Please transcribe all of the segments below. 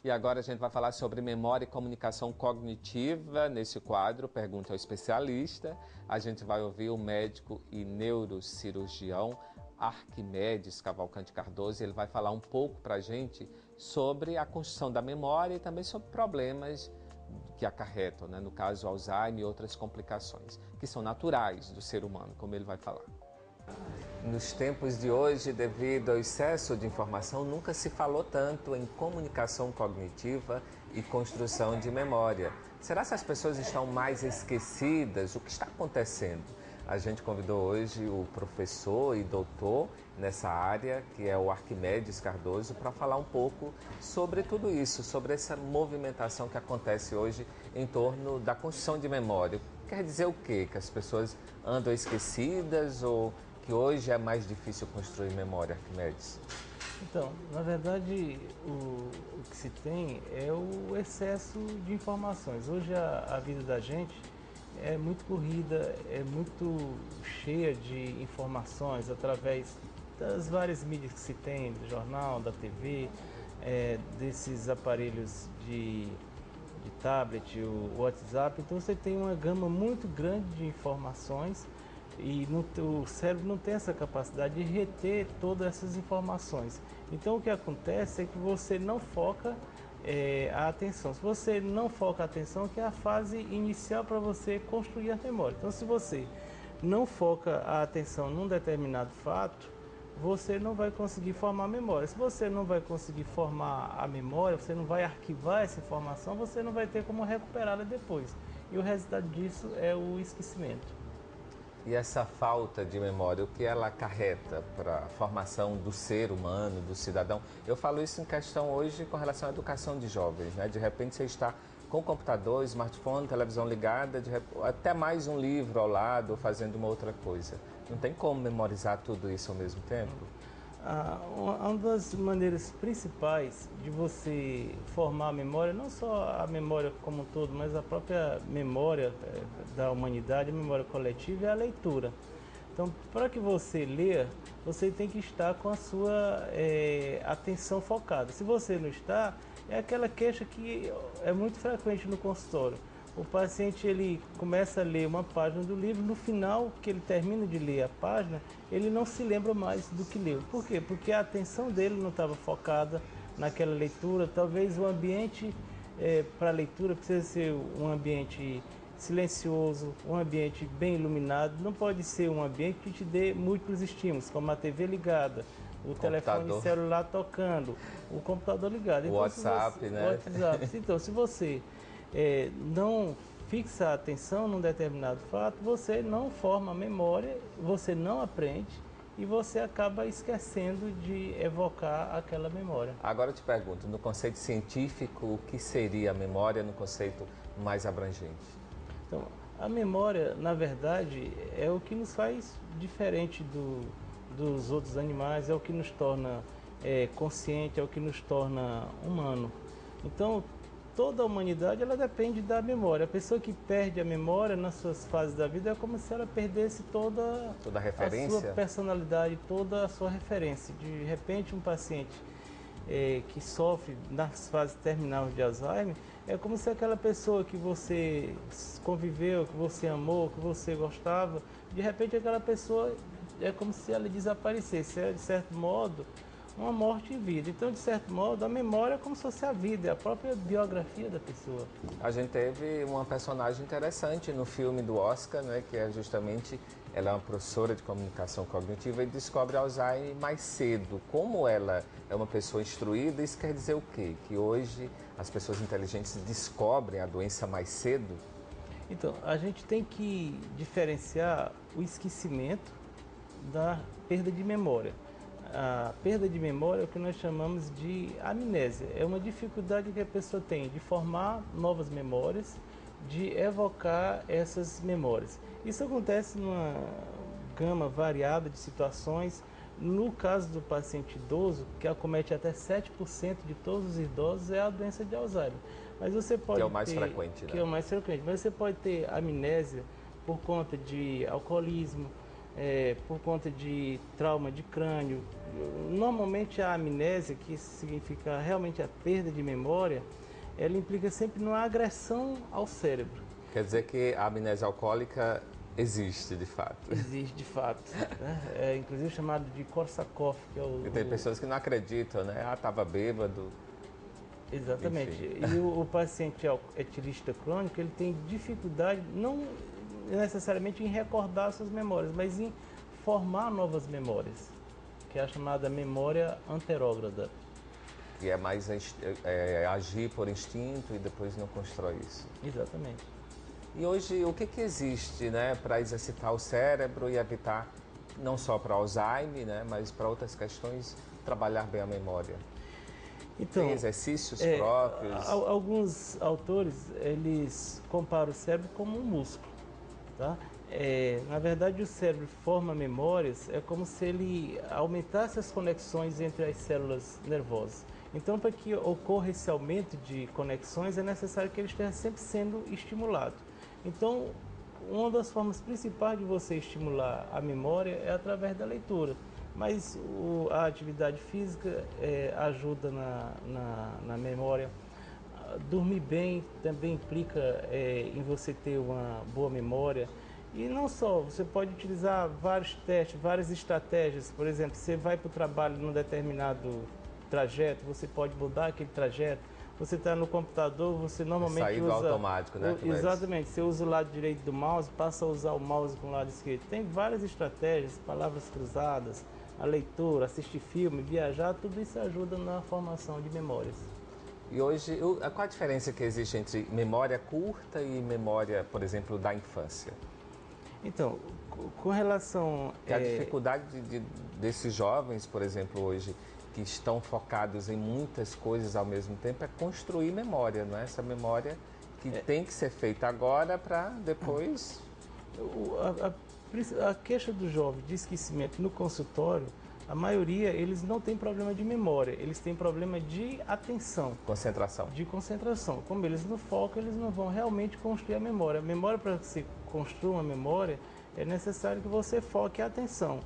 E agora a gente vai falar sobre memória e comunicação cognitiva nesse quadro, Pergunta ao Especialista. A gente vai ouvir o médico e neurocirurgião Arquimedes Cavalcante Cardoso. Ele vai falar um pouco para a gente sobre a construção da memória e também sobre problemas que acarretam, no caso Alzheimer e outras complicações, que são naturais do ser humano, como ele vai falar. Nos tempos de hoje, devido ao excesso de informação, nunca se falou tanto em comunicação cognitiva e construção de memória. Será que as pessoas estão mais esquecidas? O que está acontecendo? A gente convidou hoje o professor e doutor nessa área, que é o Arquimedes Cardoso, para falar um pouco sobre tudo isso, sobre essa movimentação que acontece hoje em torno da construção de memória. Quer dizer o quê? Que as pessoas andam esquecidas ou que hoje é mais difícil construir memória, Arquimedes? Então, na verdade, o que se tem é o excesso de informações. Hoje a vida da gente é muito corrida, é muito cheia de informações através das várias mídias que se tem, do jornal, da TV, desses aparelhos de tablet, o WhatsApp. Então você tem uma gama muito grande de informações e o cérebro não tem essa capacidade de reter todas essas informações. Então o que acontece é que você não foca a atenção. Se você não foca a atenção, que é a fase inicial para você construir a memória. Então se você não foca a atenção num determinado fato, você não vai conseguir formar a memória. Se você não vai conseguir formar a memória, você não vai arquivar essa informação, você não vai ter como recuperá-la depois. E o resultado disso é o esquecimento. E essa falta de memória, o que ela acarreta para a formação do ser humano, do cidadão? Eu falo isso em questão hoje com relação à educação de jovens, De repente você está com computador, smartphone, televisão ligada, até mais um livro ao lado, fazendo uma outra coisa. Não tem como memorizar tudo isso ao mesmo tempo? Uma das maneiras principais de você formar a memória, não só a memória como um todo, mas a própria memória da humanidade, a memória coletiva, é a leitura. Então, para que você leia, você tem que estar com a sua atenção focada. Se você não está, é aquela queixa que é muito frequente no consultório. O paciente ele começa a ler uma página do livro, no final que ele termina de ler a página, ele não se lembra mais do que leu. Por quê? Porque a atenção dele não estava focada naquela leitura. Talvez o ambiente para a leitura precisa ser um ambiente silencioso, um ambiente bem iluminado. Não pode ser um ambiente que te dê múltiplos estímulos, como a TV ligada, o telefone celular tocando, o computador ligado. O WhatsApp, né? Então, se você não fixa a atenção num determinado fato, você não forma a memória, você não aprende e você acaba esquecendo de evocar aquela memória. Agora eu te pergunto, no conceito científico, o que seria a memória no conceito mais abrangente? Então, a memória, na verdade, é o que nos faz diferente dos outros animais, é o que nos torna consciente, é o que nos torna humano. Então, toda a humanidade ela depende da memória. A pessoa que perde a memória nas suas fases da vida é como se ela perdesse toda a referência, a sua personalidade, toda a sua referência. De repente, um paciente que sofre nas fases terminais de Alzheimer é como se aquela pessoa que você conviveu, que você amou, que você gostava, de repente aquela pessoa é como se ela desaparecesse. É, de certo modo, uma morte em vida. Então, de certo modo, a memória é como se fosse a vida, é a própria biografia da pessoa. A gente teve uma personagem interessante no filme do Oscar, que é justamente, ela é uma professora de comunicação cognitiva e descobre Alzheimer mais cedo. Como ela é uma pessoa instruída, isso quer dizer o quê? Que hoje as pessoas inteligentes descobrem a doença mais cedo? Então, a gente tem que diferenciar o esquecimento da perda de memória. A perda de memória é o que nós chamamos de amnésia. É uma dificuldade que a pessoa tem de formar novas memórias, de evocar essas memórias. Isso acontece numa gama variada de situações. No caso do paciente idoso, que acomete até 7% de todos os idosos, é a doença de Alzheimer. Mas você pode que é o mais frequente, que é o mais frequente. Mas você pode ter amnésia por conta de alcoolismo, por conta de trauma de crânio. Normalmente a amnésia, que significa realmente a perda de memória, ela implica sempre numa agressão ao cérebro. Quer dizer que a amnésia alcoólica existe de fato. Existe de fato, né? É inclusive chamado de Korsakoff, que é E tem pessoas que não acreditam, né? Ah, estava bêbado. Exatamente. Enfim. E o paciente etilista crônico, ele tem dificuldade, não necessariamente em recordar suas memórias, mas em formar novas memórias, que é a chamada memória anterógrada. Que é mais agir por instinto e depois não constrói isso. Exatamente. E hoje, o que existe, né, para exercitar o cérebro e evitar, não só para Alzheimer, né, mas para outras questões, trabalhar bem a memória? Então, tem exercícios próprios? Alguns autores, eles comparam o cérebro como um músculo, tá? Na verdade, o cérebro forma memórias, é como se ele aumentasse as conexões entre as células nervosas. Então, para que ocorra esse aumento de conexões, é necessário que ele esteja sempre sendo estimulado. Então, uma das formas principais de você estimular a memória é através da leitura. Mas a atividade física ajuda na memória. Dormir bem também implica em você ter uma boa memória. E não só, você pode utilizar vários testes, várias estratégias. Por exemplo, você vai para o trabalho num determinado trajeto, você pode mudar aquele trajeto. Você está no computador, você normalmente sair do automático, né? Exatamente, você usa o lado direito do mouse, passa a usar o mouse com o lado esquerdo. Tem várias estratégias, palavras cruzadas, a leitura, assistir filme, viajar, tudo isso ajuda na formação de memórias. E hoje, qual a diferença que existe entre memória curta e memória, por exemplo, da infância? Então, com relação... A dificuldade desses jovens, por exemplo, hoje, que estão focados em muitas coisas ao mesmo tempo, é construir memória, não é? Essa memória que tem que ser feita agora para depois... A queixa do jovem de esquecimento no consultório, a maioria, eles não têm problema de memória, eles têm problema de atenção. Concentração. De concentração. Como eles não focam, eles não vão realmente construir a memória. A memória, para que você construa uma memória, é necessário que você foque a atenção.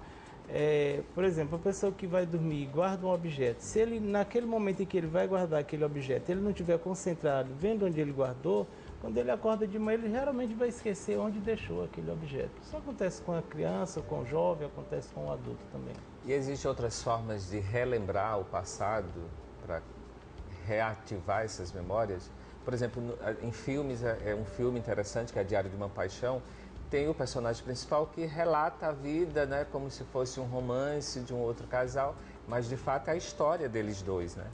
Por exemplo, a pessoa que vai dormir e guarda um objeto, se ele, naquele momento em que ele vai guardar aquele objeto, ele não estiver concentrado, vendo onde ele guardou, quando ele acorda de manhã, ele geralmente vai esquecer onde deixou aquele objeto. Isso acontece com a criança, com o jovem, acontece com o adulto também. E existem outras formas de relembrar o passado para reativar essas memórias? Por exemplo, em filmes, é um filme interessante que é Diário de uma Paixão, tem o personagem principal que relata a vida, né, como se fosse um romance de um outro casal, mas de fato é a história deles dois, né?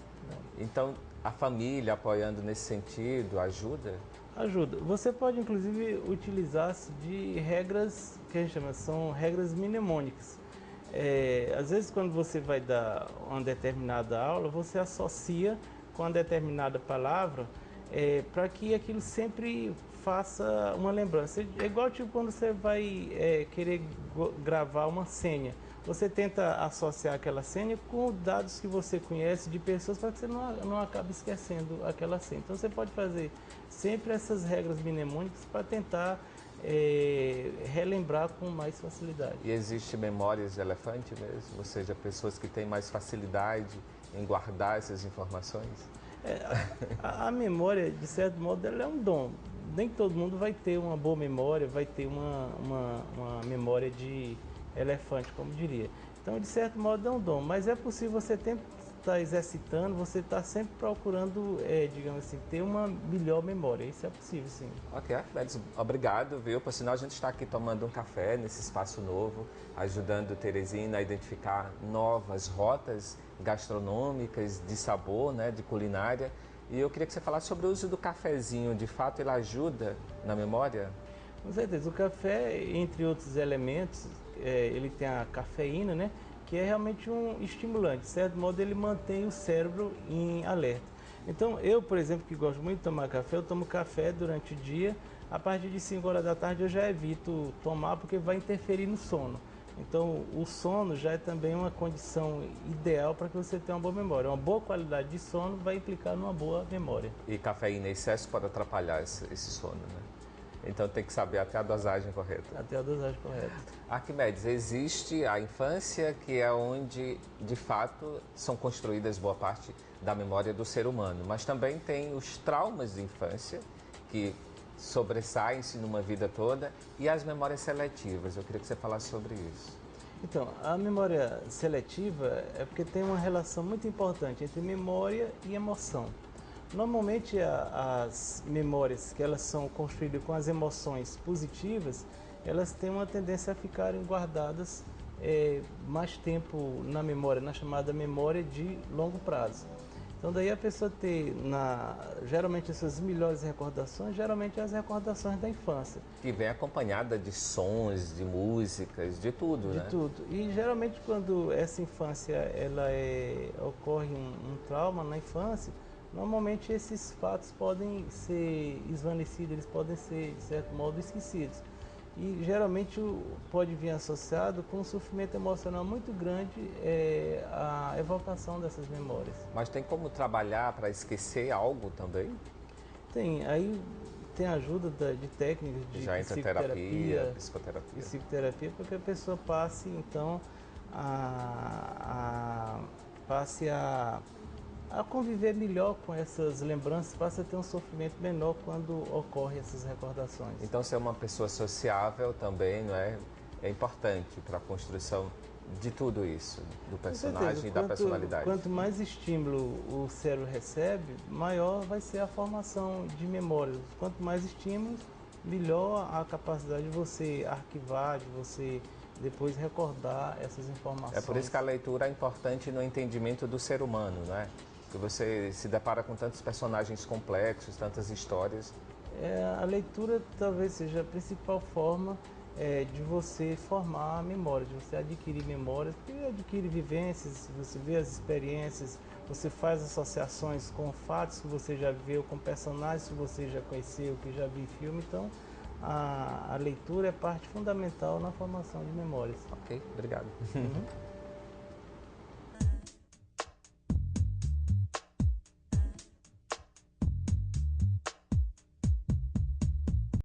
Então, a família apoiando nesse sentido ajuda? Ajuda. Você pode, inclusive, utilizar-se de regras que a gente chama, são regras mnemônicas. Às vezes, quando você vai dar uma determinada aula, você associa com uma determinada palavra para que aquilo sempre faça uma lembrança. É igual tipo quando você vai querer gravar uma senha. Você tenta associar aquela senha com dados que você conhece de pessoas para que você não acabe esquecendo aquela senha. Então você pode fazer sempre essas regras mnemônicas para tentar relembrar com mais facilidade. E existe memórias de elefante mesmo? Ou seja, pessoas que têm mais facilidade em guardar essas informações? A memória, de certo modo, ela é um dom. Nem todo mundo vai ter uma boa memória, vai ter uma memória de elefante, como diria. Então, de certo modo, é um dom. Mas é possível você estar exercitando, você está sempre procurando, digamos assim, ter uma melhor memória. Isso é possível, sim. Ok, Arquimedes, obrigado, viu? Por sinal, a gente está aqui tomando um café nesse espaço novo, ajudando Teresina a identificar novas rotas gastronômicas, de sabor, né, de culinária. E eu queria que você falasse sobre o uso do cafezinho. De fato, ele ajuda na memória? Com certeza. O café, entre outros elementos, ele tem a cafeína, né, que é realmente um estimulante. De certo modo, ele mantém o cérebro em alerta. Então, eu, por exemplo, que gosto muito de tomar café, eu tomo café durante o dia. A partir de 5 horas da tarde eu já evito tomar porque vai interferir no sono. Então, o sono já é também uma condição ideal para que você tenha uma boa memória. Uma boa qualidade de sono vai implicar numa boa memória. E cafeína em excesso pode atrapalhar esse sono, né? Então tem que saber até a dosagem correta. Até a dosagem correta. Arquimedes, existe a infância, que é onde, de fato, são construídas boa parte da memória do ser humano, mas também tem os traumas de infância, que sobressaem-se numa vida toda, e as memórias seletivas. Eu queria que você falasse sobre isso. Então, a memória seletiva é porque tem uma relação muito importante entre memória e emoção. Normalmente as memórias que elas são construídas com as emoções positivas, elas têm uma tendência a ficarem guardadas mais tempo na memória, na chamada memória de longo prazo. Então daí a pessoa ter, geralmente essas melhores recordações, geralmente as recordações da infância. Que vem acompanhada de sons, de músicas, de tudo, De né? tudo. E geralmente quando essa infância ocorre um trauma na infância, normalmente esses fatos podem ser esvanecidos, eles podem ser, de certo modo, esquecidos. E geralmente pode vir associado com um sofrimento emocional muito grande a evocação dessas memórias. Mas tem como trabalhar para esquecer algo também? Aí tem a ajuda de técnicas de Já entra terapia, psicoterapia. Psicoterapia, para que a pessoa passe, então, passe a conviver melhor com essas lembranças, passe a ter um sofrimento menor quando ocorrem essas recordações. Então, ser uma pessoa sociável também, não é? É importante para a construção de tudo isso, do personagem e da personalidade. Quanto mais estímulo o cérebro recebe, maior vai ser a formação de memórias. Quanto mais estímulos, melhor a capacidade de você arquivar, de você depois recordar essas informações. É por isso que a leitura é importante no entendimento do ser humano, não é? Que você se depara com tantos personagens complexos, tantas histórias. A leitura talvez seja a principal forma de você formar a memória, de você adquirir memórias, porque adquire vivências, você vê as experiências, você faz associações com fatos que você já viu, com personagens que você já conheceu, que já viu em filme. Então, a leitura é parte fundamental na formação de memórias. Ok, obrigado. Uhum.